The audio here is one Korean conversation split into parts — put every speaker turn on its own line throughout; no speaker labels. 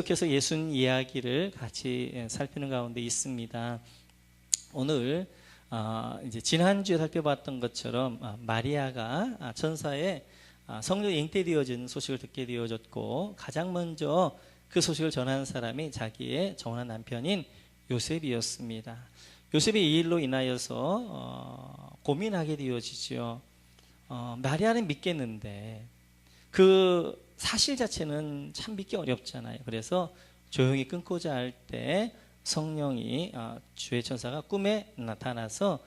계속해서 예수님 이야기를 같이 살피는 가운데 있습니다. 오늘 이제 지난주에 살펴봤던 것처럼 마리아가 천사의 성령이 잉태되어진 소식을 듣게 되어졌고, 가장 먼저 그 소식을 전한 사람이 자기의 정혼한 남편인 요셉이었습니다. 요셉의 이 일로 인하여서 고민하게 되어지죠. 마리아는 믿겠는데 그 사실 자체는 참 믿기 어렵잖아요. 그래서 조용히 끊고자 할 때 성령이 주의 천사가 꿈에 나타나서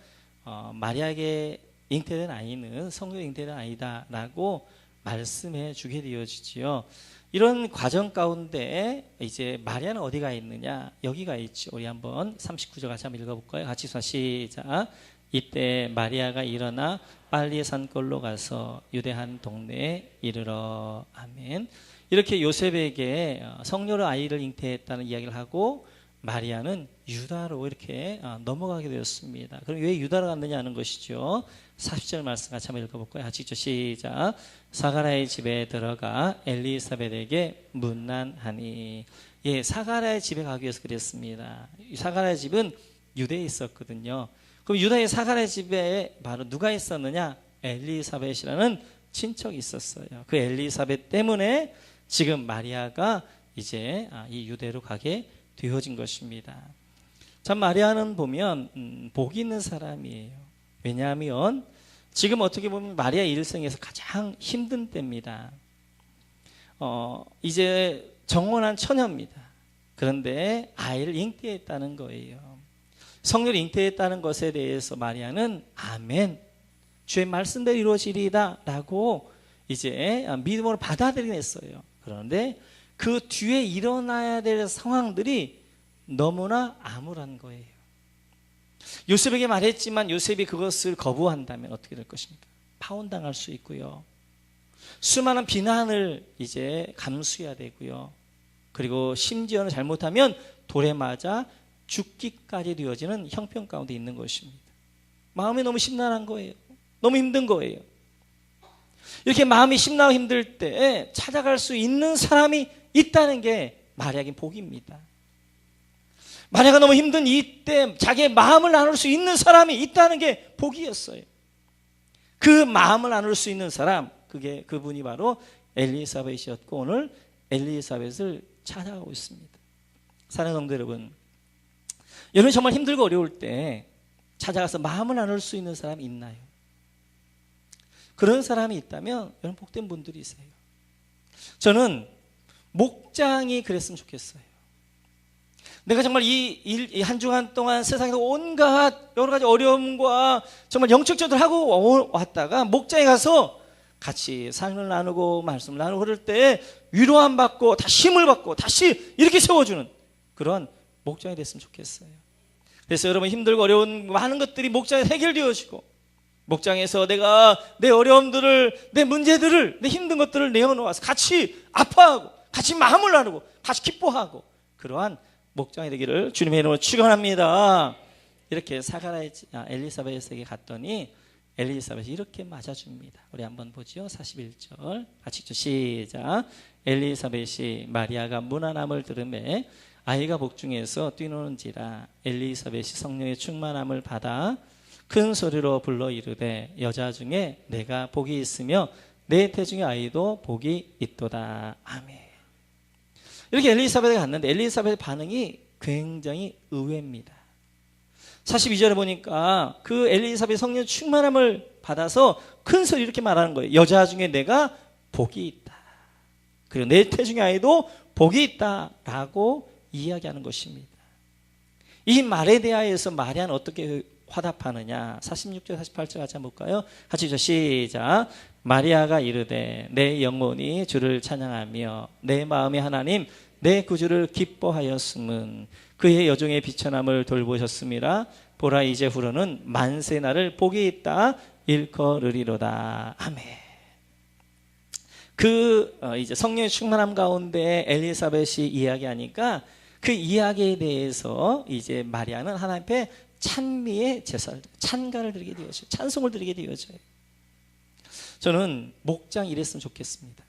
마리아에게 잉태된 아이는 성령 잉태된 아이다라고 말씀해 주게 되어지지요. 이런 과정 가운데 이제 마리아는 어디가 있느냐? 여기가 있죠. 우리 한번 39절 같이 한번 읽어볼까요? 같이 시작. 이때 마리아가 일어나 빨리 산골로 가서 유대 한 동네에 이르러. 아멘. 이렇게 요셉에게 성녀로 아이를 잉태했다는 이야기를 하고 마리아는 유다로 이렇게 넘어가게 되었습니다. 그럼 왜 유다로 갔느냐 하는 것이죠. 40절 말씀 같이 한번 읽어볼까요? 같이 시작. 사가랴의 집에 들어가 엘리사벳에게 문난하니. 예, 사가랴의 집에 가기 위해서 그랬습니다. 사가랴의 집은 유대에 있었거든요. 그럼 유다의 사가랴의 집에 바로 누가 있었느냐? 엘리사벳이라는 친척이 있었어요. 그 엘리사벳 때문에 지금 마리아가 이제 이 유대로 가게 되어진 것입니다. 참 마리아는 보면 복이 있는 사람이에요. 왜냐하면 지금 어떻게 보면 마리아 일생에서 가장 힘든 때입니다. 이제 정혼한 처녀입니다. 그런데 아이를 잉태했다는 거예요. 성녀를 잉태했다는 것에 대해서 마리아는 아멘, 주의 말씀대로 이루어지리이다 라고 이제 믿음으로 받아들이긴 했어요. 그런데 그 뒤에 일어나야 될 상황들이 너무나 암울한 거예요. 요셉에게 말했지만 요셉이 그것을 거부한다면 어떻게 될 것입니까? 파혼당할 수 있고요. 수많은 비난을 이제 감수해야 되고요. 그리고 심지어는 잘못하면 돌에 맞아 죽기까지 되어지는 형편 가운데 있는 것입니다. 마음이 너무 심란한 거예요. 너무 힘든 거예요. 이렇게 마음이 심나고 힘들 때 찾아갈 수 있는 사람이 있다는 게 마리아에겐 복입니다. 마리아가 너무 힘든 이때 자기의 마음을 나눌 수 있는 사람이 있다는 게 복이었어요. 그 마음을 나눌 수 있는 사람, 그분이 바로 엘리사벳이었고 오늘 엘리사벳을 찾아가고 있습니다. 사랑하는 성도 여러분, 여러분이 정말 힘들고 어려울 때 찾아가서 마음을 나눌 수 있는 사람이 있나요? 그런 사람이 있다면 여러분 복된 분들이세요. 저는 목장이 그랬으면 좋겠어요. 내가 정말 이 한 주간 동안 세상에서 온갖 여러 가지 어려움과 정말 영적적으로 하고 왔다가 목장에 가서 같이 삶을 나누고 말씀을 나누고 그럴 때 위로함 받고 다시 힘을 받고 다시 이렇게 세워주는 그런 목장이 됐으면 좋겠어요. 그래서 여러분 힘들고 어려운 많은 것들이 목장에서 해결되어지고 목장에서 내가 내 어려움들을 내 문제들을 내 힘든 것들을 내어놓아서 같이 아파하고 같이 마음을 나누고 같이 기뻐하고 그러한 목장이 되기를 주님의 이름으로 축원합니다. 이렇게 엘리사벳에게 갔더니 엘리사벳이 이렇게 맞아줍니다. 우리 한번 보죠. 41절 같이 시작. 엘리사벳이 마리아가 문안함을 들으매 아이가 복중에서 뛰노는지라 엘리사벳이 성령의 충만함을 받아 큰 소리로 불러 이르되 여자 중에 내가 복이 있으며 내 태중의 아이도 복이 있도다. 아멘. 이렇게 엘리사벳에 갔는데 엘리사벳의 반응이 굉장히 의외입니다. 42절에 보니까 그 엘리사벳 성령 충만함을 받아서 큰 소리 이렇게 말하는 거예요. 여자 중에 내가 복이 있다. 그리고 내 태중의 아이도 복이 있다라고 이야기하는 것입니다. 이 말에 대하여서 마리아는 어떻게 화답하느냐? 46절 48절 같이 한번 볼까요? 같이 시작. 마리아가 이르되 내 영혼이 주를 찬양하며 내 마음이 하나님 내 구주를 기뻐하였음은 그의 여종의 비천함을 돌보셨음이라. 보라 이제 후로는 만세 나를 복이 있다 일컬으리로다. 아멘. 이제 성령의 충만함 가운데 엘리사벳이 이야기하니까 그 이야기에 대해서 이제 마리아는 하나님 앞에 찬미의 제사를 찬가를 드리게 되어져요. 찬송을 드리게 되어져요. 저는 목장 이랬으면 좋겠습니다.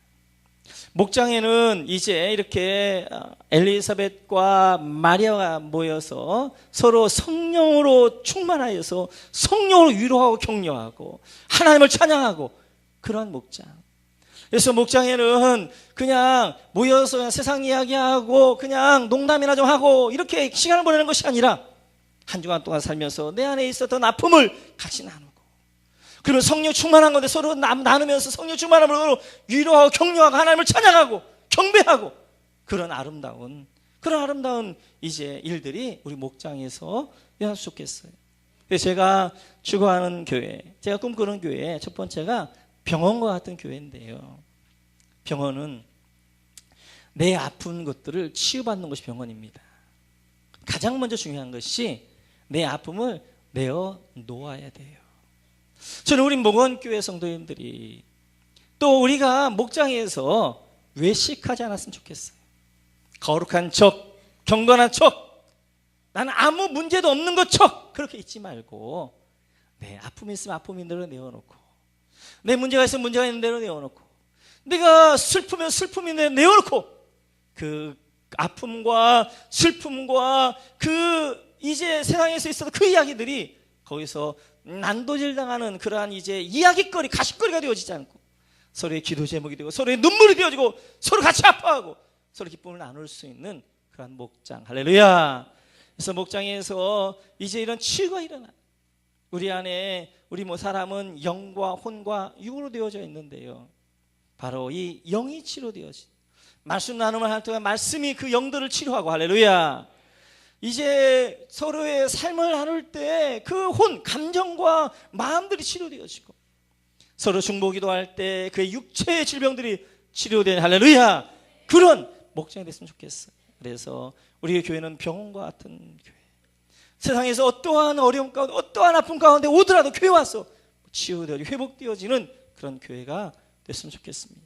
목장에는 이제 이렇게 엘리사벳과 마리아가 모여서 서로 성령으로 충만하여서 성령으로 위로하고 격려하고 하나님을 찬양하고 그런 목장. 그래서 목장에는 그냥 모여서 그냥 세상 이야기하고 그냥 농담이나 좀 하고 이렇게 시간을 보내는 것이 아니라 한 주간 동안 살면서 내 안에 있었던 아픔을 같이 나누고, 그리고 성령 충만한 건데 서로 나누면서 성령 충만함으로 위로하고 격려하고 하나님을 찬양하고 경배하고 그런 아름다운 이제 일들이 우리 목장에서 일어났으면 좋겠어요. 제가 추구하는 교회, 제가 꿈꾸는 교회 첫 번째가 병원과 같은 교회인데요. 병원은 내 아픈 것들을 치유받는 것이 병원입니다. 가장 먼저 중요한 것이 내 아픔을 내어 놓아야 돼요. 저는 우리 목원교회 성도님들이 또 우리가 목장에서 외식하지 않았으면 좋겠어요. 거룩한 척, 경건한 척, 나는 아무 문제도 없는 것 척 그렇게 있지 말고 내 아픔이 있으면 아픔인 대로 내어놓고, 내 문제가 있으면 문제가 있는 대로 내어놓고, 내가 슬프면 슬픔인 대로 내어놓고, 그 아픔과 슬픔과 그 이제 세상에서 있어도 그 이야기들이 거기서 난도질 당하는 그러한 이제 이야기거리, 가십거리가 되어지지 않고 서로의 기도 제목이 되고 서로의 눈물이 되어지고 서로 같이 아파하고 서로 기쁨을 나눌 수 있는 그러한 목장. 할렐루야. 그래서 목장에서 이제 이런 치유가 일어나. 우리 안에 우리 사람은 영과 혼과 육으로 되어져 있는데요, 바로 이 영이 치료되어진 말씀 나눔을 할 동안 말씀이 그 영들을 치료하고, 할렐루야. 이제 서로의 삶을 나눌 때 그 감정과 마음들이 치료되어지고, 서로 중보기도 할 때 그의 육체의 질병들이 치료되는, 할렐루야, 그런 목장이 됐으면 좋겠어요. 그래서 우리 교회는 병원과 같은 교회. 세상에서 어떠한 어려움 가운데 어떠한 아픔 가운데 오더라도 교회 와서 치유되어지고 회복되어지는 그런 교회가 됐으면 좋겠습니다.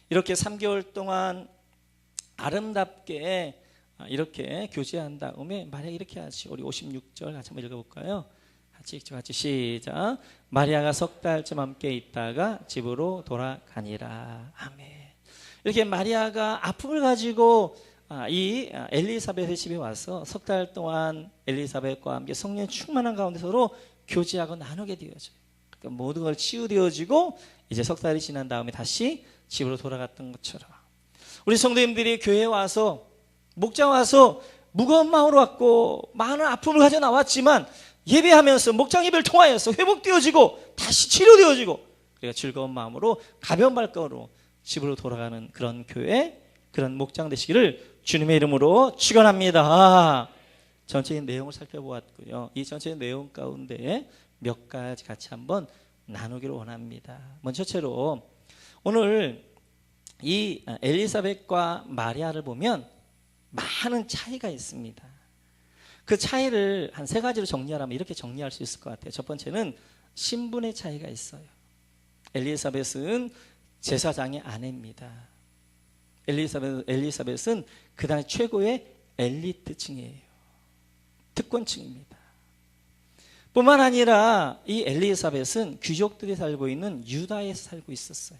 이렇게 3개월 동안 아름답게 이렇게 교제한 다음에 마리아가 이렇게 하지. 우리 56절 같이 한번 읽어볼까요? 같이 시작. 마리아가 3달쯤 함께 있다가 집으로 돌아가니라. 아멘. 이렇게 마리아가 아픔을 가지고 이 엘리사벳의 집에 와서 3달 동안 엘리사벳과 함께 성령 충만한 가운데 서로 교제하고 나누게 되어져요. 그러니까 모든 걸 치유되어지고 이제 3달이 지난 다음에 다시 집으로 돌아갔던 것처럼 우리 성도님들이 교회에 와서, 목장 와서 무거운 마음으로 왔고 많은 아픔을 가져 나왔지만 예배하면서 목장 예배를 통하여서 회복되어지고 다시 치료되어지고, 그러니까 즐거운 마음으로 가벼운 발걸음으로 집으로 돌아가는 그런 교회, 그런 목장 되시기를 주님의 이름으로 축원합니다. 전체적인 내용을 살펴보았고요. 이 전체적인 내용 가운데 몇 가지 같이 한번 나누기를 원합니다. 먼저 첫째로 오늘 이 엘리사벳과 마리아를 보면 많은 차이가 있습니다. 그 차이를 한 3가지로 정리하라면 이렇게 정리할 수 있을 것 같아요. 첫 번째는 신분의 차이가 있어요. 엘리사벳은 제사장의 아내입니다. 엘리사벳은 그 당시 최고의 엘리트층이에요. 특권층입니다. 뿐만 아니라 이 엘리사벳은 귀족들이 살고 있는 유다에서 살고 있었어요.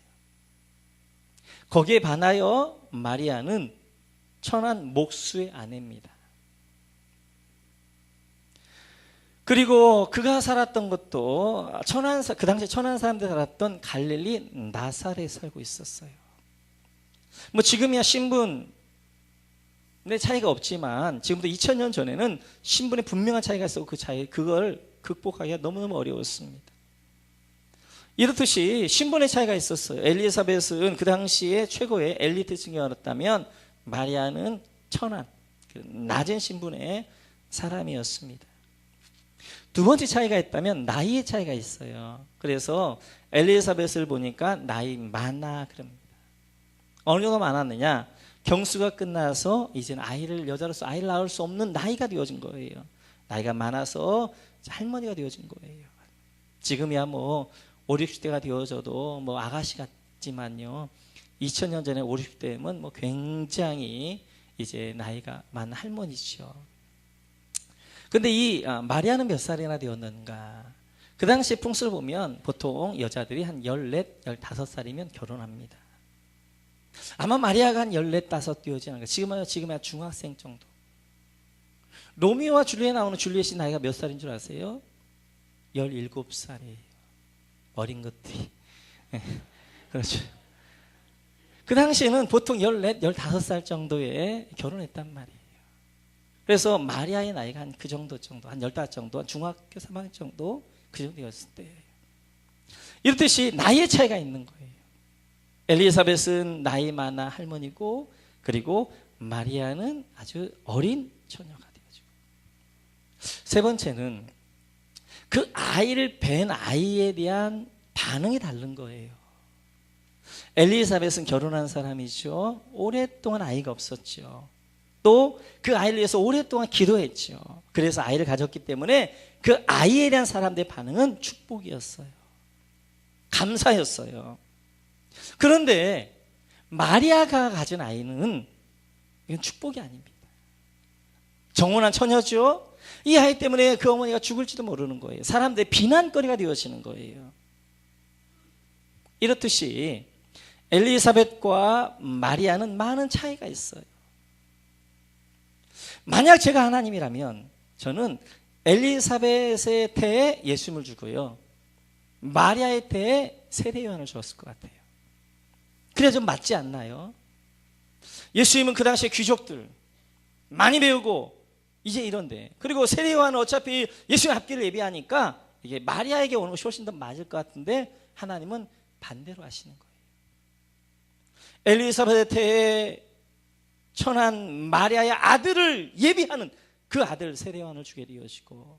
거기에 반하여 마리아는 천한 목수의 아내입니다. 그리고 그가 살았던 것도 그 당시에 천한 사람들이 살았던 갈릴리 나사렛에 살고 있었어요. 지금이야 신분의 차이가 없지만 지금부터 2000년 전에는 신분에 분명한 차이가 있었고 그걸 극복하기가 너무너무 어려웠습니다. 이렇듯이 신분의 차이가 있었어요. 엘리사벳은 그 당시에 최고의 엘리트층이었다면 마리아는 천한, 낮은 신분의 사람이었습니다. 두 번째 차이가 있다면 나이의 차이가 있어요. 그래서 엘리사벳을 보니까 나이 많아 그럽니다. 어느 정도 많았느냐? 경수가 끝나서 이제는 여자로서 아이를 낳을 수 없는 나이가 되어진 거예요. 나이가 많아서 할머니가 되어진 거예요. 지금이야 5, 60대가 되어져도 아가씨 같지만요. 2000년 전에 5, 60대면 굉장히 이제 나이가 많은 할머니죠. 근데 이 마리아는 몇 살이나 되었는가? 그 당시 풍수를 보면 보통 여자들이 한 14, 15살이면 결혼합니다. 아마 마리아가 한 14, 5 되지 않을까. 지금은 중학생 정도. 로미오와 줄리엣에 나오는 줄리엣이 나이가 몇 살인 줄 아세요? 17살이에요. 어린 것들이. 그렇죠. 그 당시에는 보통 14, 15살 정도에 결혼했단 말이에요. 그래서 마리아의 나이가 한 그 정도, 한 15 정도, 한 중학교 3학년 정도 그 정도였을 때예요. 이렇듯이 나이의 차이가 있는 거예요. 엘리사벳은 나이 많아 할머니고, 그리고 마리아는 아주 어린 처녀가 되어지고. 세 번째는 그 아이를 뵌 아이에 대한 반응이 다른 거예요. 엘리사벳은 결혼한 사람이죠. 오랫동안 아이가 없었죠. 또 그 아이를 위해서 오랫동안 기도했죠. 그래서 아이를 가졌기 때문에 그 아이에 대한 사람들의 반응은 축복이었어요. 감사였어요. 그런데 마리아가 가진 아이는 이건 축복이 아닙니다. 정혼한 처녀죠. 이 아이 때문에 그 어머니가 죽을지도 모르는 거예요. 사람들의 비난거리가 되어지는 거예요. 이렇듯이 엘리사벳과 마리아는 많은 차이가 있어요. 만약 제가 하나님이라면 저는 엘리사벳의 태에 예수님을 주고요, 마리아의 태에 세례요한을 주었을 것 같아요. 그래야 좀 맞지 않나요? 예수님은 그 당시에 귀족들 많이 배우고 이제 이런데, 그리고 세례요한은 어차피 예수님 앞길을 예비하니까 이게 마리아에게 오는 것이 훨씬 더 맞을 것 같은데 하나님은 반대로 하시는 거예요. 엘리사벳의 태에 천한 마리아의 아들을 예비하는 그 아들 세례요한을 주게 되어지고,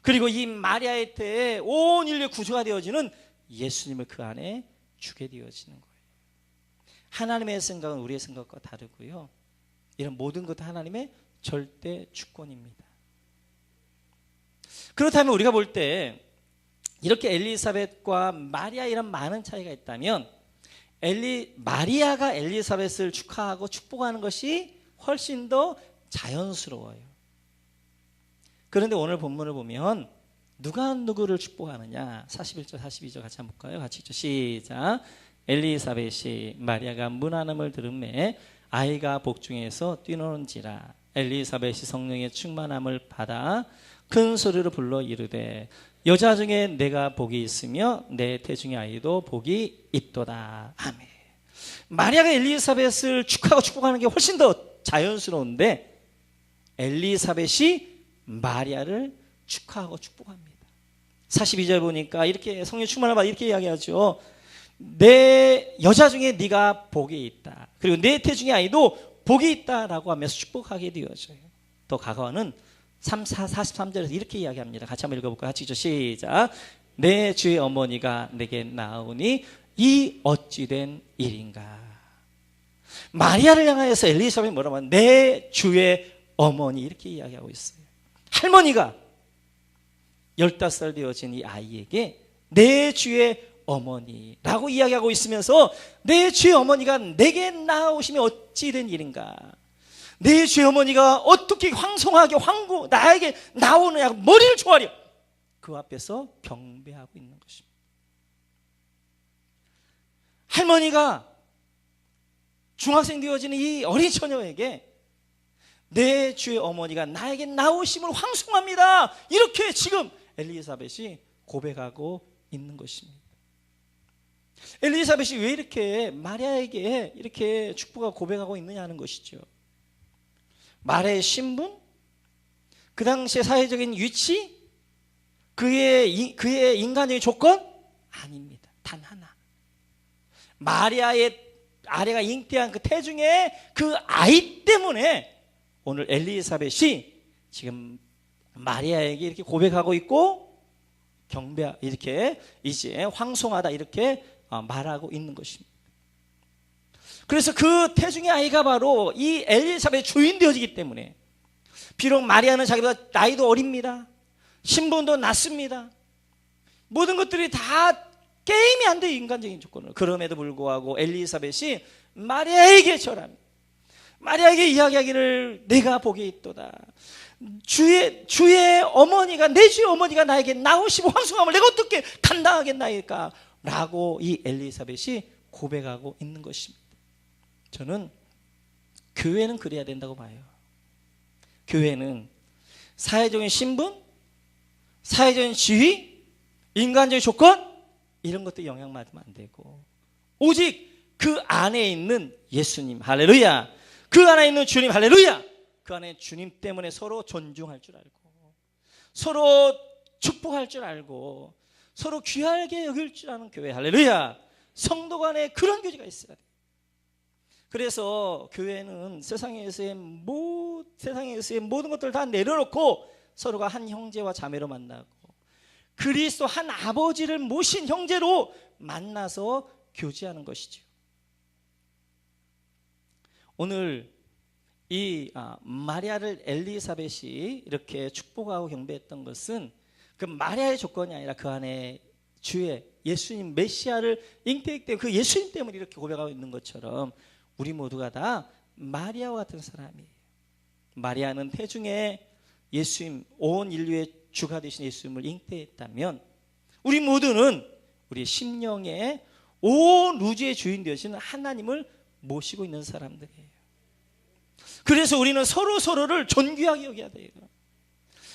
그리고 이 마리아의 태에 온 인류의 구주가 되어지는 예수님을 그 안에 주게 되어지는 거예요. 하나님의 생각은 우리의 생각과 다르고요, 이런 모든 것도 하나님의 절대 주권입니다. 그렇다면 우리가 볼 때 이렇게 엘리사벳과 마리아 이런 많은 차이가 있다면 마리아가 엘리사벳을 축하하고 축복하는 것이 훨씬 더 자연스러워요. 그런데 오늘 본문을 보면 누가 누구를 축복하느냐, 41절 42절 같이 한번 볼까요? 같이 읽죠. 시작. 엘리사벳이 마리아가 문안음을 들음에 아이가 복중에서 뛰노는지라. 엘리사벳이 성령의 충만함을 받아 큰 소리로 불러 이르되 여자 중에 내가 복이 있으며 내 태중의 아이도 복이 있도다. 아멘. 마리아가 엘리사벳을 축하하고 축복하는 게 훨씬 더 자연스러운데 엘리사벳이 마리아를 축하하고 축복합니다. 42절 보니까 이렇게 성령 충만을 받아 이렇게 이야기하죠. 내 여자 중에 네가 복이 있다. 그리고 내 태중의 아이도 복이 있다라고 하면서 축복하게 되어져요. 더 가까워는 43절에서 이렇게 이야기합니다. 같이 한번 읽어볼까요? 같이 시작. 내 주의 어머니가 내게 나오니 이 어찌된 일인가. 마리아를 향하여서 엘리사벳이 뭐라고 하면 내 주의 어머니 이렇게 이야기하고 있어요. 할머니가 15살 되어진 이 아이에게 내 주의 어머니라고 이야기하고 있으면서 내 주의 어머니가 내게 나오시면 어찌된 일인가. 내 주의 어머니가 어떻게 황송하게 나에게 나오느냐, 머리를 조아려 그 앞에서 경배하고 있는 것입니다. 할머니가 중학생 되어지는 이 어린 처녀에게 내 주의 어머니가 나에게 나오심을 황송합니다, 이렇게 지금 엘리사벳이 고백하고 있는 것입니다. 엘리사벳이 왜 이렇게 마리아에게 이렇게 축복하고 고백하고 있느냐 하는 것이죠. 마리아의 신분, 그 당시의 사회적인 위치, 그의 인간적인 조건 아닙니다. 단 하나, 마리아가 잉태한 그 태중의 그 아이 때문에 오늘 엘리사벳이 지금 마리아에게 이렇게 고백하고 있고 이렇게 이제 황송하다 이렇게 말하고 있는 것입니다. 그래서 그 태중의 아이가 바로 이 엘리사벳의 주인 되어지기 때문에, 비록 마리아는 자기보다 나이도 어립니다, 신분도 낮습니다, 모든 것들이 다 게임이 안 돼요, 인간적인 조건으로. 그럼에도 불구하고 엘리사벳이 마리아에게 절합니다. 마리아에게 이야기하기를 내가 복이 있도다. 주의 어머니가, 내 주의 어머니가 나에게 나오시고 황송함을 내가 어떻게 감당하겠나이까 라고 이 엘리사벳이 고백하고 있는 것입니다. 저는 교회는 그래야 된다고 봐요. 교회는 사회적인 신분, 사회적인 지위, 인간적인 조건 이런 것도 영향받으면 안 되고 오직 그 안에 있는 예수님 할렐루야, 그 안에 있는 주님 할렐루야, 그 안에 주님 때문에 서로 존중할 줄 알고 서로 축복할 줄 알고 서로 귀하게 여길 줄 아는 교회 할렐루야, 성도 간에 그런 교제가 있어야 돼. 그래서 교회는 세상에서의 모든 것들을 다 내려놓고 서로가 한 형제와 자매로 만나고 그리스도 한 아버지를 모신 형제로 만나서 교제하는 것이죠. 오늘 이 마리아를 엘리사벳이 이렇게 축복하고 경배했던 것은 그 마리아의 조건이 아니라 그 안에 주의 예수님 메시아를 잉태했기 때문에 그 예수님 때문에 이렇게 고백하고 있는 것처럼 우리 모두가 다 마리아와 같은 사람이에요. 마리아는 태중에 예수님, 온 인류의 주가 되신 예수님을 잉태했다면 우리 모두는 우리의 심령에 온 우주의 주인 되시는 하나님을 모시고 있는 사람들이에요. 그래서 우리는 서로를 존귀하게 여겨야 돼요.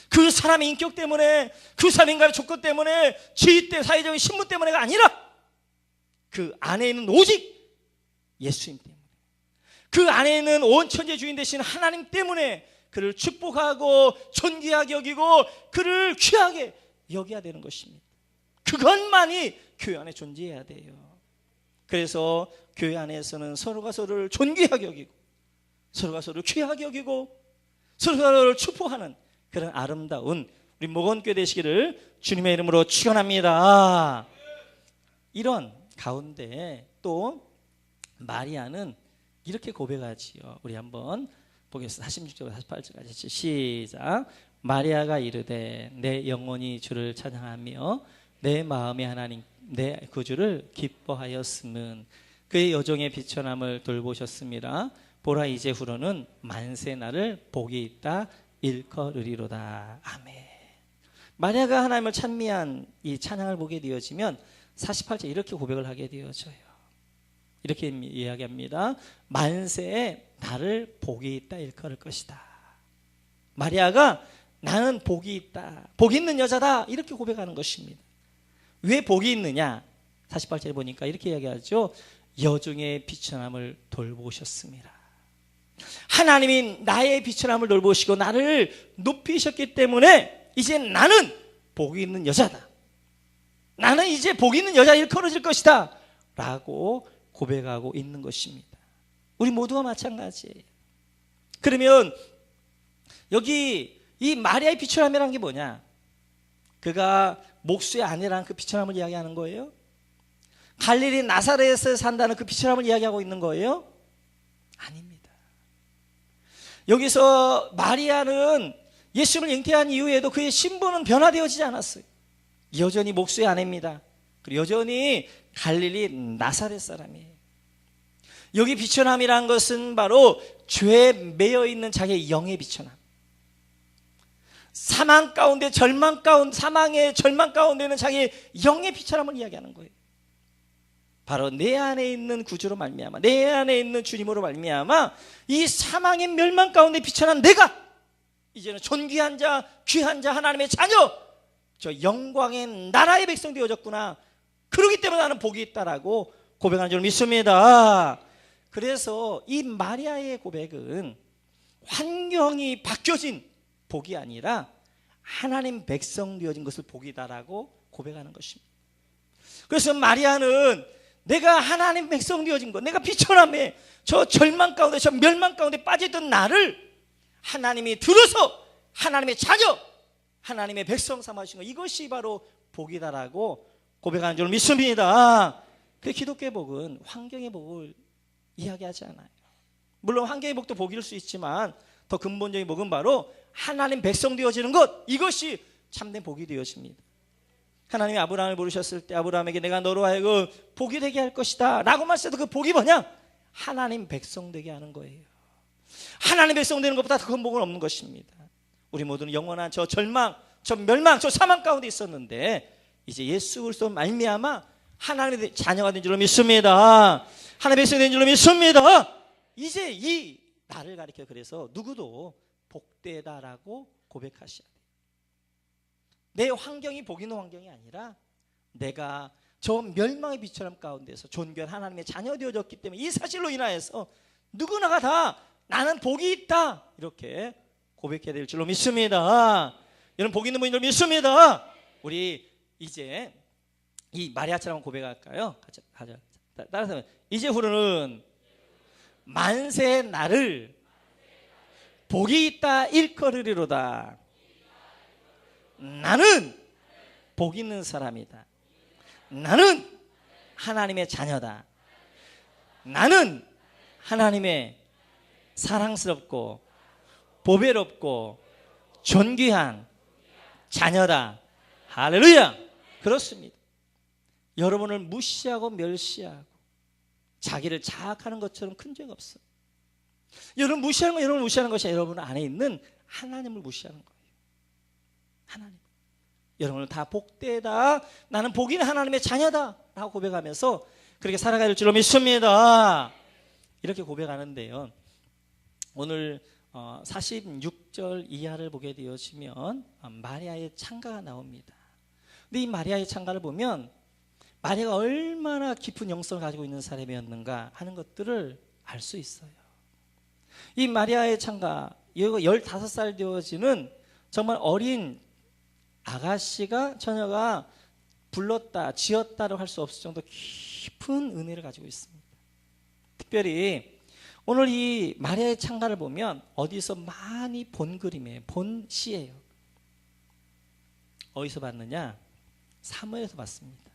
그 사람의 인격 때문에, 그 사람의 조건 때문에, 지위 때 사회적인 신분 때문에가 아니라 그 안에 있는 오직 예수님 때문에, 그 안에 있는 온 천지의 주인 되신 하나님 때문에 그를 축복하고 존귀하게 여기고 그를 귀하게 여겨야 되는 것입니다. 그것만이 교회 안에 존재해야 돼요. 그래서 교회 안에서는 서로가 서로를 존귀하게 여기고 서로가 서로를 귀하게 여기고 서로가 서로를 축복하는 그런 아름다운 우리 목원교회 되시기를 주님의 이름으로 축원합니다. 이런 가운데 또 마리아는 이렇게 고백하지요. 우리 한번 보겠습니다. 46절 48절까지 시작. 마리아가 이르되 내 영혼이 주를 찬양하며 내 마음이 하나님 내 구주를 기뻐하였음은 그의 여종의 비천함을 돌보셨습니다. 보라 이제후로는 만세 나를 복이 있다 일컬으리로다. 아멘. 마리아가 하나님을 찬미한 이 찬양을 보게 되어지면 48절 이렇게 고백을 하게 되어져요. 이렇게 이야기합니다. 만세에 나를 복이 있다 일컬을 것이다. 마리아가 나는 복이 있다, 복이 있는 여자다 이렇게 고백하는 것입니다. 왜 복이 있느냐? 48절에 보니까 이렇게 이야기하죠. 여종의 비천함을 돌보셨습니다. 하나님이 나의 비천함을 돌보시고 나를 높이셨기 때문에 이제 나는 복이 있는 여자다, 나는 이제 복이 있는 여자 일컬어질 것이다 라고 고백하고 있는 것입니다. 우리 모두가 마찬가지예요. 그러면 여기 이 마리아의 비천함이라는 게 뭐냐? 그가 목수의 아내라는 그 비천함을 이야기하는 거예요? 갈릴리 나사렛에서 산다는 그 비천함을 이야기하고 있는 거예요? 아닙니다. 여기서 마리아는 예수님을 잉태한 이후에도 그의 신분은 변화되어지지 않았어요. 여전히 목수의 아내입니다. 그리고 여전히 갈릴리 나사렛 사람이에요. 여기 비천함이라는 것은 바로 죄에 매여 있는 자기의 영의 비천함, 사망 가운데 사망의 절망 가운데는 자기의 영의 비천함을 이야기하는 거예요. 바로 내 안에 있는 구주로 말미암아, 내 안에 있는 주님으로 말미암아 이 사망의 멸망 가운데 비천한 내가 이제는 존귀한 자, 귀한 자, 하나님의 자녀, 저 영광의 나라의 백성 되어졌구나. 그러기 때문에 나는 복이 있다라고 고백하는 줄 믿습니다. 그래서 이 마리아의 고백은 환경이 바뀌어진 복이 아니라 하나님 백성 되어진 것을 복이다라고 고백하는 것입니다. 그래서 마리아는 내가 하나님 백성 되어진 것, 내가 비천함에 저 절망 가운데 저 멸망 가운데 빠져있던 나를 하나님이 들어서 하나님의 자녀, 하나님의 백성 삼으신 것, 이것이 바로 복이다라고 고백하는 줄 믿습니다. 그 기독교의 복은 환경의 복을 이야기하지 않아요. 물론 환경의 복도 복일 수 있지만 더 근본적인 복은 바로 하나님 백성 되어지는 것, 이것이 참된 복이 되어집니다. 하나님이 아브라함을 부르셨을 때 아브라함에게 내가 너로 하여금 복이 되게 할 것이다 라고 말씀해도 그 복이 뭐냐? 하나님 백성 되게 하는 거예요. 하나님 백성 되는 것보다 더 큰 복은 없는 것입니다. 우리 모두는 영원한 저 절망, 저 멸망, 저 사망 가운데 있었는데 이제 예수 그리스도 말미암아 하나님의 자녀가 된 줄로 믿습니다. 하나님의 백성이 된 줄로 믿습니다. 이제 이 나를 가리켜 그래서 누구도 복되다라고 고백하셔야 돼요. 내 환경이 복 있는 환경이 아니라 내가 저 멸망의 빛처럼 가운데서 존귀한 하나님의 자녀 되어졌기 때문에 이 사실로 인하여서 누구나가 다 나는 복이 있다 이렇게 고백해야 될 줄로 믿습니다. 여러분 복 있는 분인 줄 믿습니다. 우리 이제 이 마리아처럼 고백할까요? 가자. 따라서 이제후로는 만세 나를 복이 있다 일컬으리로다. 나는 복 있는 사람이다. 나는 하나님의 자녀다. 나는 하나님의 사랑스럽고 보배롭고 존귀한 자녀다. 할렐루야. 그렇습니다. 여러분을 무시하고 멸시하고 자기를 자학하는 것처럼 큰 죄가 없어요. 여러분 무시하는 건 여러분을 무시하는 것이 아니라 여러분 안에 있는 하나님을 무시하는 거예요. 하나님. 여러분은 다 복되다. 나는 복 있는 하나님의 자녀다 라고 고백하면서 그렇게 살아가야 될 줄로 믿습니다. 이렇게 고백하는데요. 오늘 46절 이하를 보게 되어지면 마리아의 찬가가 나옵니다. 근데 이 마리아의 찬가를 보면 마리아가 얼마나 깊은 영성을 가지고 있는 사람이었는가 하는 것들을 알 수 있어요. 이 마리아의 찬가, 15살 되어지는 정말 어린 아가씨가 처녀가 불렀다, 지었다라고 할 수 없을 정도 깊은 은혜를 가지고 있습니다. 특별히 오늘 이 마리아의 찬가를 보면 어디서 많이 본 그림이에요. 본 시예요. 어디서 봤느냐? 사무엘에서 봤습니다.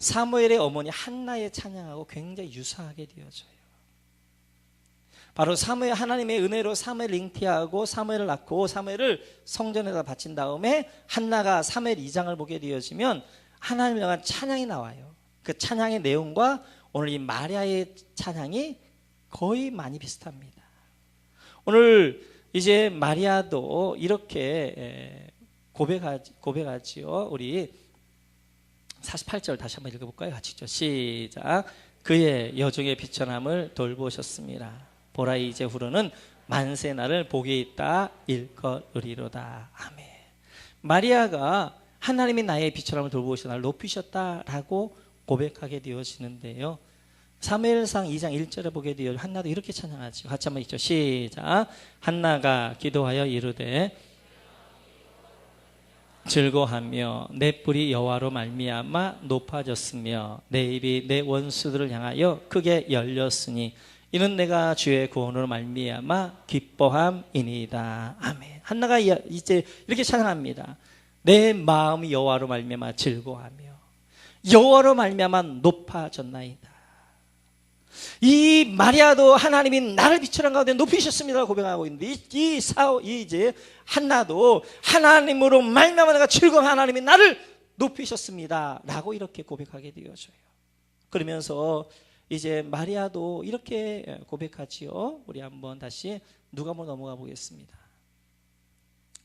사무엘의 어머니 한나의 찬양하고 굉장히 유사하게 되어져요. 바로 사무엘, 하나님의 은혜로 사무엘을 잉태하고 사무엘을 낳고 사무엘을 성전에다 바친 다음에 한나가 사무엘 2장을 보게 되어지면 하나님을 향한 찬양이 나와요. 그 찬양의 내용과 오늘 이 마리아의 찬양이 거의 많이 비슷합니다. 오늘 이제 마리아도 이렇게 고백하지요. 우리 48절 다시 한번 읽어볼까요? 같이 시작. 그의 여종의 비천함을 돌보셨습니다. 보라 이제후로는 만세 나를 복이 있다 일컬으리로다. 아멘. 마리아가 하나님이 나의 비천함을 돌보셔 나를 높이셨다라고 고백하게 되어지는데요. 사무엘상 2장 1절에 보게 되어 한나도 이렇게 찬양하죠. 같이 한번 읽죠. 시작. 한나가 기도하여 이르되 즐거하며 내 뿔이 여호와로 말미암아 높아졌으며 내 입이 내 원수들을 향하여 크게 열렸으니 이는 내가 주의 구원으로 말미암아 기뻐함이니이다. 아멘. 한나가 이제 이렇게 찬양합니다. 내 마음이 여호와로 말미암아 즐거하며 여호와로 말미암아 높아졌나이다. 이 마리아도 하나님이 나를 비천한 가운데 높이셨습니다 고백하고 있는데 이제 한나도 하나님으로 말미암아 내가 즐거운 하나님이 나를 높이셨습니다 라고 이렇게 고백하게 되어져요. 그러면서 이제 마리아도 이렇게 고백하지요. 우리 한번 다시 누가복음 넘어가 보겠습니다.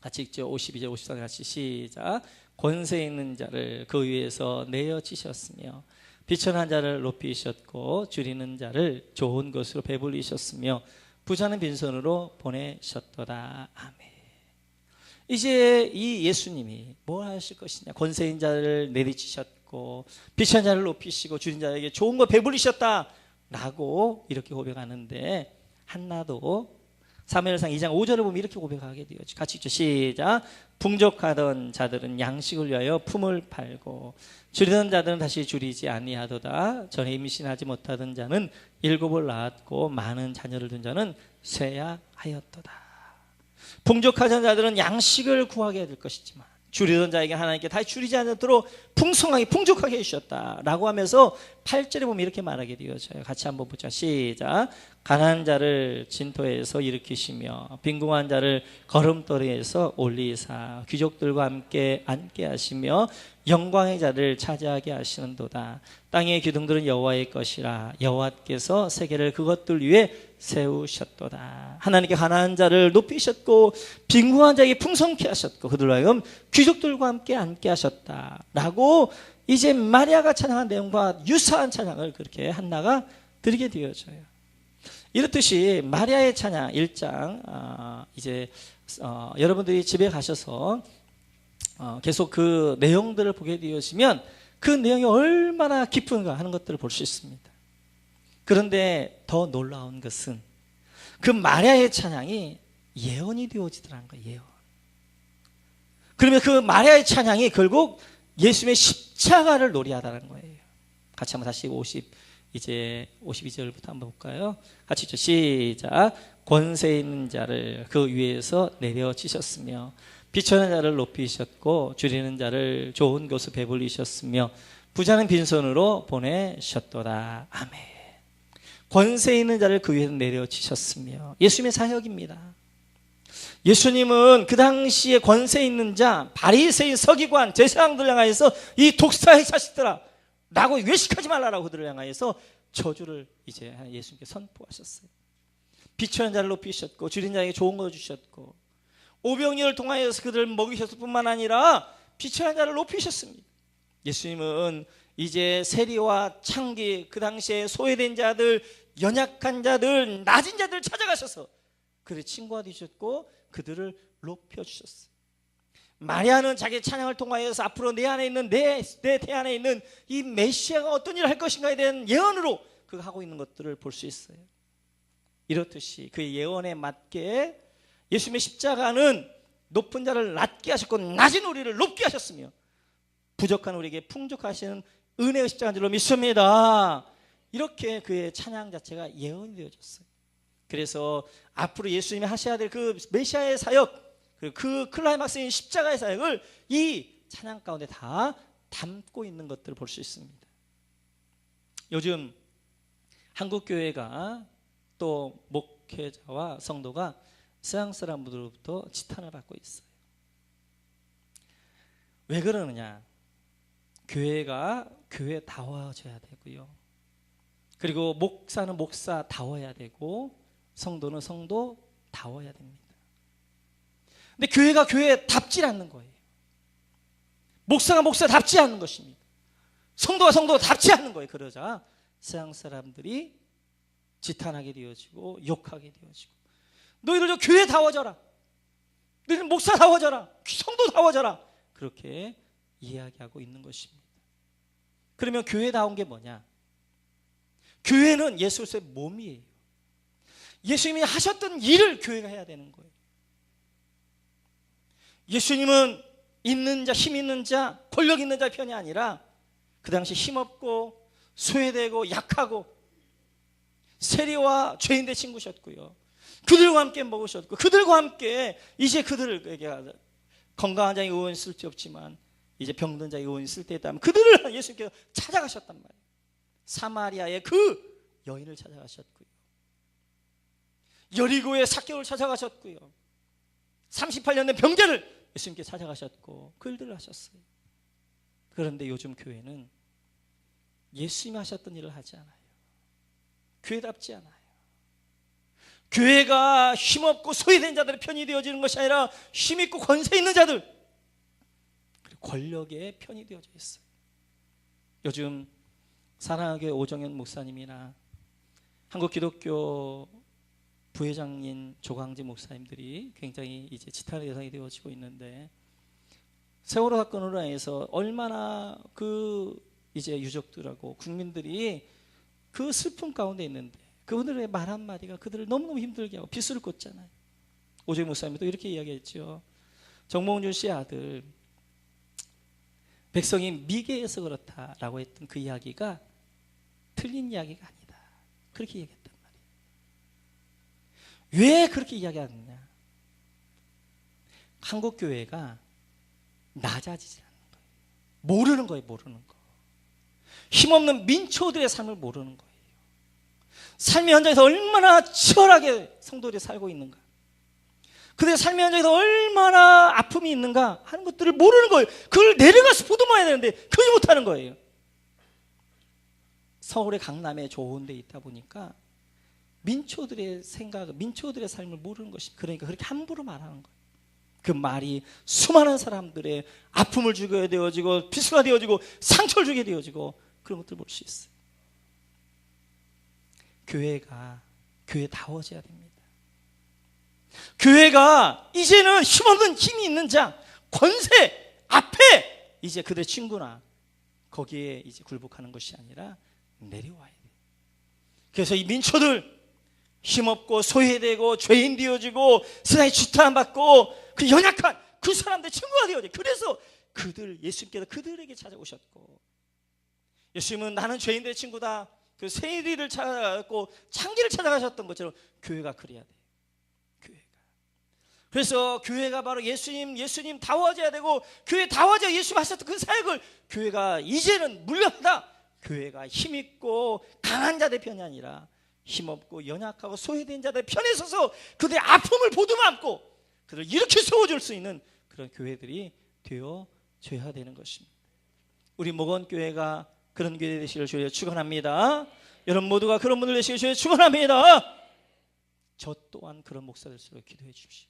같이 읽죠. 52절 54절 같이 시작. 권세 있는 자를 그 위에서 내어치셨으며 비천한 자를 높이셨고 줄이는 자를 좋은 것으로 배불리셨으며 부자는 빈손으로 보내셨도다. 아멘. 이제 이 예수님이 뭘 하실 것이냐. 권세인 자를 내리치셨고 비천한 자를 높이시고 줄인 자에게 좋은 거 배불리셨다라고 이렇게 고백하는데 한나도 사무엘상 2장 5절을 보면 이렇게 고백하게 되었죠. 같이 읽죠. 시작. 풍족하던 자들은 양식을 위하여 품을 팔고 줄이던 자들은 다시 줄이지 아니하도다. 전에 임신하지 못하던 자는 7을 낳았고 많은 자녀를 둔 자는 쇠야하였도다. 풍족하던 자들은 양식을 구하게 될 것이지만 줄이던 자에게 하나님께 다시 줄이지 않도록 풍성하게 풍족하게 해주셨다라고 하면서 8절에 보면 이렇게 말하게 되어져요. 같이 한번 보자. 시작. 가난한 자를 진토에서 일으키시며 빈궁한 자를 걸음돌이에서 올리사 귀족들과 함께 앉게 하시며 영광의 자를 차지하게 하시는도다. 땅의 기둥들은 여호와의 것이라 여호와께서 세계를 그것들 위에 세우셨도다. 하나님께 가난한 자를 높이셨고 빈궁한 자에게 풍성케 하셨고 그들로 하여금 귀족들과 함께 앉게 하셨다라고 이제 마리아가 찬양한 내용과 유사한 찬양을 그렇게 한나가 드리게 되어져요. 이렇듯이 마리아의 찬양 1장 이제 여러분들이 집에 가셔서 계속 그 내용들을 보게 되어지면 그 내용이 얼마나 깊은가 하는 것들을 볼 수 있습니다. 그런데 더 놀라운 것은 그 마리아의 찬양이 예언이 되어지더라는 거예요. 예언. 그러면 그 마리아의 찬양이 결국 예수님의 십자가를 노래하다는 거예요. 같이 한번 다시 52절부터 한번 볼까요? 같이 시작. 권세 있는 자를 그 위에서 내려치셨으며 비천한 자를 높이셨고 줄이는 자를 좋은 곳에 배불리셨으며 부자는 빈손으로 보내셨도다. 아멘. 권세 있는 자를 그 위에서 내려치셨으며 예수님의 사역입니다. 예수님은 그 당시에 권세 있는 자, 바리새인, 서기관, 제사장들 향하여서 이 독사의 자식들아 라고 외식하지 말라라고 그들을 향하여서 저주를 이제 예수님께 선포하셨어요. 비천한 자를 높이셨고 줄인 자에게 좋은 거 주셨고 오병이어를 통하여서 그들을 먹이셨을 뿐만 아니라 비천한 자를 높이셨습니다. 예수님은 이제 세리와 창기, 그 당시에 소외된 자들, 연약한 자들, 낮은 자들 찾아가셔서 그들의 친구가 되셨고 그들을 높여주셨어요. 마리아는 자기의 찬양을 통하여서 앞으로 내 안에 있는 내 안에 있는 이 메시아가 어떤 일을 할 것인가에 대한 예언으로 그가 하고 있는 것들을 볼 수 있어요. 이렇듯이 그의 예언에 맞게 예수님의 십자가는 높은 자를 낮게 하셨고 낮은 우리를 높게 하셨으며 부족한 우리에게 풍족하시는 은혜의 십자가인 줄로 믿습니다. 이렇게 그의 찬양 자체가 예언이 되어졌어요. 그래서 앞으로 예수님이 하셔야 될 그 메시아의 사역, 그 클라이막스인 십자가의 사역을 이 찬양 가운데 다 담고 있는 것들을 볼 수 있습니다. 요즘 한국교회가 또 목회자와 성도가 서양 사람들로부터 지탄을 받고 있어요. 왜 그러느냐? 교회가 교회다워져야 되고요. 그리고 목사는 목사다워야 되고 성도는 성도다워야 됩니다. 근데 교회가 교회답지 않는 거예요. 목사가 목사답지 않는 것입니다. 성도가 성도답지 않는 거예요. 그러자 서양 사람들이 지탄하게 되어지고 욕하게 되어지고 너희들 저 교회다워져라, 너희들 목사다워져라, 성도다워져라 그렇게 이야기하고 있는 것입니다. 그러면 교회다운 게 뭐냐? 교회는 예수 그리스도의 몸이에요. 예수님이 하셨던 일을 교회가 해야 되는 거예요. 예수님은 있는 자, 힘 있는 자, 권력 있는 자의 편이 아니라 그 당시 힘없고 소외되고 약하고 세리와 죄인 대 친구셨고요. 그들과 함께 먹으셨고 그들과 함께 이제 그들에게 건강한 자의 의원이 쓸데없지만 이제 병든 자의 의원이 쓸데있다면 그들을 예수님께서 찾아가셨단 말이에요. 사마리아의 그 여인을 찾아가셨고요. 여리고의 삭개오를 찾아가셨고요. 38년 된 병자를 예수님께 찾아가셨고 그 일들을 하셨어요. 그런데 요즘 교회는 예수님이 하셨던 일을 하지 않아요. 교회답지 않아요. 교회가 힘없고 소외된 자들의 편이 되어지는 것이 아니라 힘있고 권세 있는 자들 그리고 권력의 편이 되어져 있어요. 요즘 사랑하게 오정현 목사님이나 한국 기독교 부회장인 조광지 목사님들이 굉장히 이제 지탄의 대상이 되어지고 있는데 세월호 사건으로 인해서 얼마나 그 이제 유족들하고 국민들이 그 슬픔 가운데 있는데 그분들의 말 한마디가 그들을 너무너무 힘들게 하고 빗수를 꽂잖아요. 오정현 목사님도 이렇게 이야기했죠. 정몽준 씨의 아들 백성이 미개해서 그렇다라고 했던 그 이야기가 틀린 이야기가 아니다. 그렇게 얘기했단 말이에요. 왜 그렇게 이야기하느냐? 한국 교회가 낮아지지 않는 거예요. 모르는 거예요. 모르는 거. 힘없는 민초들의 삶을 모르는 거예요. 삶의 현장에서 얼마나 치열하게 성도들이 살고 있는가, 그들의 삶의 현장에서 얼마나 아픔이 있는가 하는 것들을 모르는 거예요. 그걸 내려가서 보도만 해야 되는데 그러지 못하는 거예요. 서울의 강남에 좋은 데 있다 보니까 민초들의 생각, 민초들의 삶을 모르는 것이, 그러니까 그렇게 함부로 말하는 거예요. 그 말이 수많은 사람들의 아픔을 주게 되어지고 비수가 되어지고 상처를 주게 되어지고 그런 것들을 볼 수 있어요. 교회다워져야 됩니다. 교회가 이제는 힘없는 힘이 있는 자, 권세 앞에 이제 그들의 친구나 거기에 이제 굴복하는 것이 아니라 내려와야 돼요. 그래서 이 민초들 힘없고 소외되고 죄인 되어지고 세상에 추탄받고 그 연약한 그 사람들 친구가 되어져. 그래서 예수님께서 그들에게 찾아오셨고, 예수님은 나는 죄인들의 친구다, 그 세리를 찾아가고 창기를 찾아가셨던 것처럼 교회가 그래야 돼요. 교회가. 그래서 교회가 바로 예수님 다워져야 되고, 교회 다워져 예수님 하셨던 그 사역을 교회가 이제는 물려받아 교회가 힘있고 강한 자들 편이 아니라 힘없고 연약하고 소외된 자들 편에 서서 그들의 아픔을 보듬안고 그들을 이렇게 세워줄 수 있는 그런 교회들이 되어져야 되는 것입니다. 우리 목원교회가 그런 교회 되시기를 주여 축원합니다. 여러분 모두가 그런 분들 되시기를 주여 축원합니다. 저 또한 그런 목사 될수록 기도해 주십시오.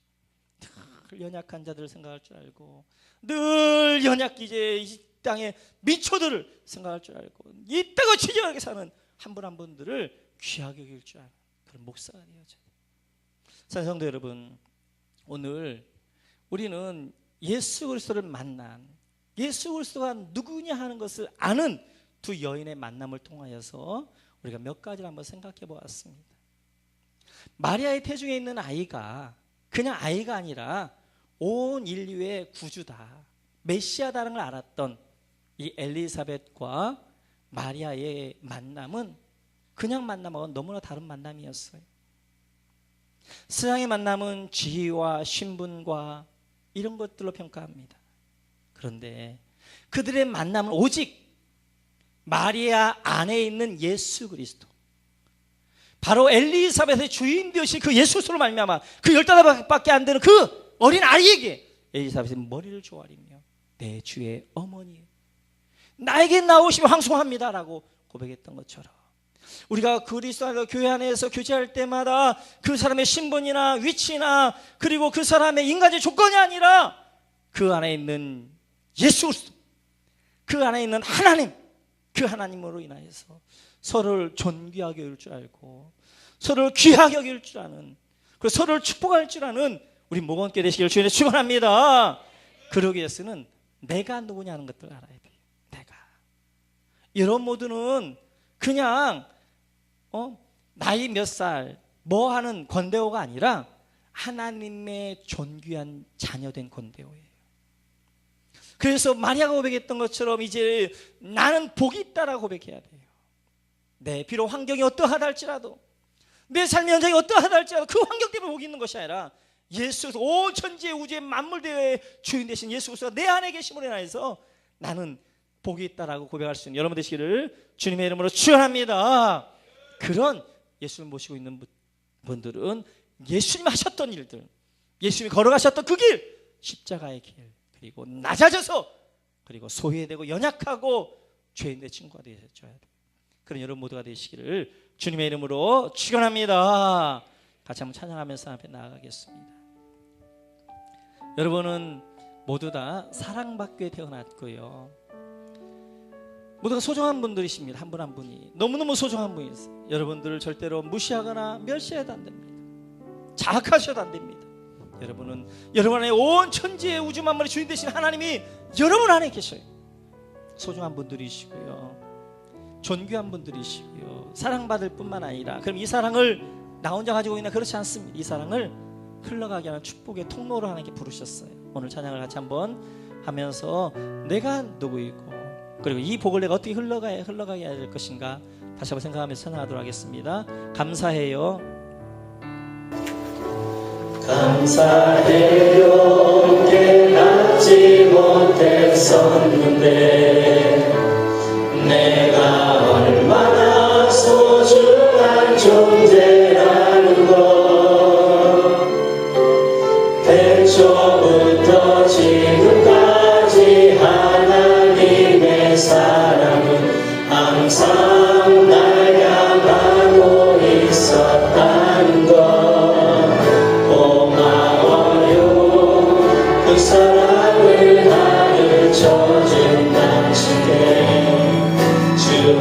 늘 연약한 자들을 생각할 줄 알고, 늘 이제 이 땅의 민초들을 생각할 줄 알고, 이 땅을 치열하게 사는 한 분 한 분들을 귀하게 여길 줄 아는 그런 목사가 되어져야 돼요. 사랑하는 성도 여러분, 오늘 우리는 예수 그리스도를 만난, 예수 그리스도가 누구냐 하는 것을 아는 두 여인의 만남을 통하여서 우리가 몇 가지를 한번 생각해 보았습니다. 마리아의 태중에 있는 아이가 그냥 아이가 아니라 온 인류의 구주다, 메시아다라는 걸 알았던 이 엘리사벳과 마리아의 만남은 그냥 만남하고는 너무나 다른 만남이었어요. 세상의 만남은 지위와 신분과 이런 것들로 평가합니다. 그런데 그들의 만남은 오직 마리아 안에 있는 예수 그리스도, 바로 엘리사벳의 주인 되신 그 예수 그리스도로 말미암아 그 15밖에 안 되는 그 어린 아이에게 엘리사벳이 머리를 조아리며 내 주의 어머니, 나에게 나오시면 황송합니다라고 고백했던 것처럼, 우리가 그리스도 안에서 교회 안에서 교제할 때마다 그 사람의 신분이나 위치나 그리고 그 사람의 인간적 조건이 아니라 그 안에 있는 예수 그리스도, 그 안에 있는 하나님, 그 하나님으로 인하여서 서로를 존귀하게 여길 줄 알고 서로를 귀하게 여길 줄 아는, 그리고 서로를 축복할 줄 아는 우리 목원교회 되시기를 주님의 축원합니다. 그러기 위해서는 내가 누구냐는 것들을 알아야 돼요. 내가. 여러분 모두는 그냥 나이 몇 살 뭐 하는 건대호가 아니라 하나님의 존귀한 자녀된 건대호예요. 그래서 마리아가 고백했던 것처럼 이제 나는 복이 있다라고 고백해야 돼요. 네, 비록 환경이 어떠하다 할지라도, 내 삶의 현장이 어떠하다 할지라도 그 환경 때문에 복이 있는 것이 아니라 예수, 온 천지의 우주의 만물대의 주인 되신 예수 그리스도가 내 안에 계심으로 인하여서 나는 복이 있다라고 고백할 수 있는 여러분 되시기를 주님의 이름으로 축원합니다. 그런 예수를 모시고 있는 분들은 예수님 하셨던 일들, 예수님이 걸어가셨던 그 길, 십자가의 길, 그리고 낮아져서 그리고 소외되고 연약하고 죄인의 친구가 되셔야 돼요. 그런 여러분 모두가 되시기를 주님의 이름으로 축원합니다. 같이 한번 찬양하면서 앞에 나아가겠습니다. 여러분은 모두 다 사랑받기에 태어났고요, 모두가 소중한 분들이십니다. 한 분 한 분이 너무너무 소중한 분이세요. 여러분들을 절대로 무시하거나 멸시해도 안 됩니다. 자학하셔도 안 됩니다. 여러분은 여러분 안에 온 천지의 우주 만물의 주인 되신 하나님이 여러분 안에 계셔요. 소중한 분들이시고요, 존귀한 분들이시고요, 사랑받을 뿐만 아니라, 그럼 이 사랑을 나 혼자 가지고 있나? 그렇지 않습니다. 이 사랑을 흘러가게 하는 축복의 통로로 하나님께 부르셨어요. 오늘 찬양을 같이 한번 하면서 내가 누구이고 그리고 이 복을 내가 어떻게 흘러가게 해야 될 것인가 다시 한번 생각하면서 찬양하도록 하겠습니다. 감사해요.
감사해요. 깨닫지 못했었는데 내가 얼마나 소중한 존재라는 것, 태초부터 지금까지 하나님의 사랑은 항상 날 향하고 있었다는 것, 고마워요. 그 사랑을 가르쳐준 당신께 주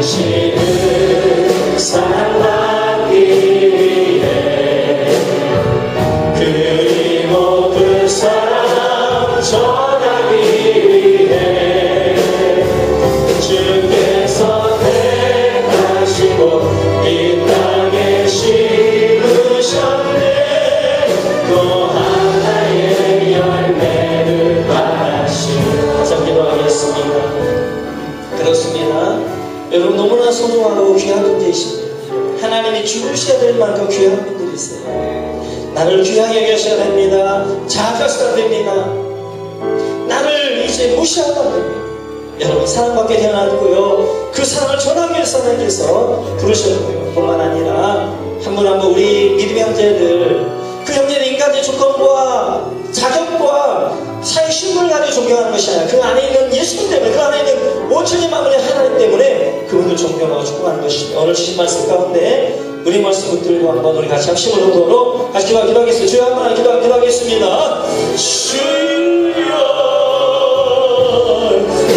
당신은 사랑받기 위해 그리 높은 사랑 전하기 위해 주께서 택하시고 이 땅에 심으셨네. 또 하나의 열매를 바라시고 가서 기도하겠습니다. 그렇습니다. 여러분 너무나 소중하고 귀한 분들이십니다. 하나님이 죽으셔야 될 만큼 귀한 분들이세요. 나를 귀하게 여겨셔야 됩니다. 작아서야 됩니다. 나를 이제 무시하면 안 됩니다. 여러분 사랑받게 태어났고요. 그 사랑을 전하기 위해서 하나님께서 부르셨고요. 뿐만 아니라 한 분 한 분 우리 믿음의 형제들, 그 형제는 인간의 조건과 자격과 사회 신분을 가지고 존경하는 것이 아니라 그 안에 있는 예수님 때문에, 그 안에 있는 오천의 만물의 하나님 때문에 그분을 존경하고 축복하는 것입니다. 오늘 주신 말씀 가운데 우리 말씀 붙들고 한번 우리 같이 합심을 얻도록 같이 기도하겠습니다. 주여 한번 기도하겠습니다. 주여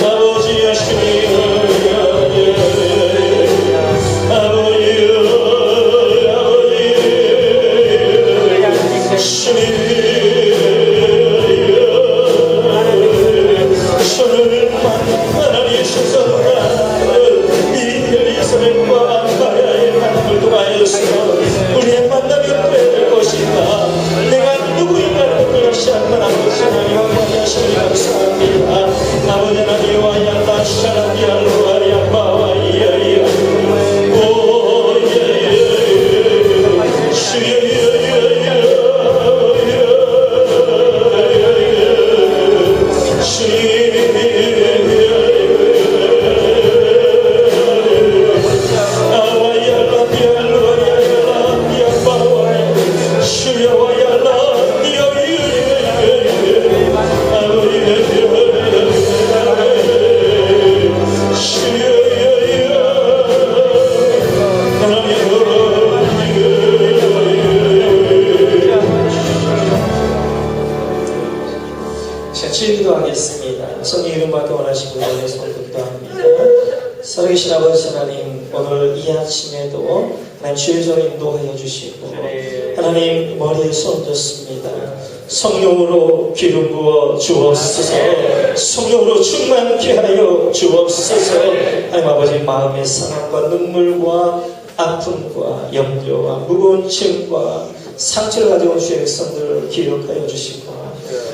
아버지 하시니 우리의 만남이 될 것이다. 내가 누구인가를 그것이 안만한 것이 하나님 하시니 감사합니다. 아버지 하나님과 야다 샤라디알로와 야바와 이야이야 오예예 시야야야야 기도하겠습니다. 성령 이름 받기 원하시고 오늘 손 기도합니다. 살아계신 아버지 하나님, 오늘 이 아침에도 하나님 주의 종을 인도하여 주시고 하나님 머리에 손 얹었습니다. 성령으로 기름 부어 주옵소서. 성령으로 충만케 하여 주옵소서. 하나님 아버지 마음의 상함과 눈물과 아픔과 염려와 무거운 짐과 상처를 가져온 주의 백성들을 기억하여 주시고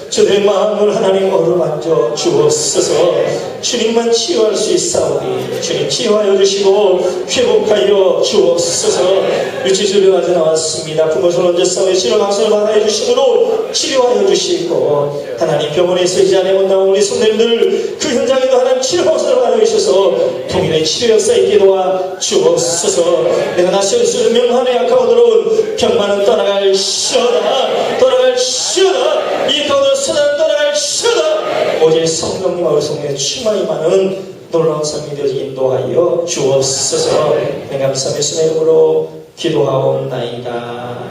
주의 마음을 하나님 어루만져 주옵소서. 주님만 치유할 수 있사오니 주님 치유하여 주시고 회복하여 주옵소서. 유치질병하지 나왔습니다. 부모를 언제 싸움에 치료방송을 받아해 주시므로 치료하여 주시고 하나님 병원에서 이제 안에 못 나온 우리 손님들 그 현장에도 하나님 치료방송을 받아해 주셔서 통일의 치료 역사 있게 도와 주옵소서. 내가 나시 수는 명한에 약하고 들어온 병만은 떠나갈 시어다. 떠나갈 시어다. 이 가운데 서단 떠나갈 시어다. 오직 성령님과 우리 성령의 충만이 많은 놀라운 삶이 되어지 인도하여 주옵소서. 감사하며 예수님의 이름으로 기도하옵나이다.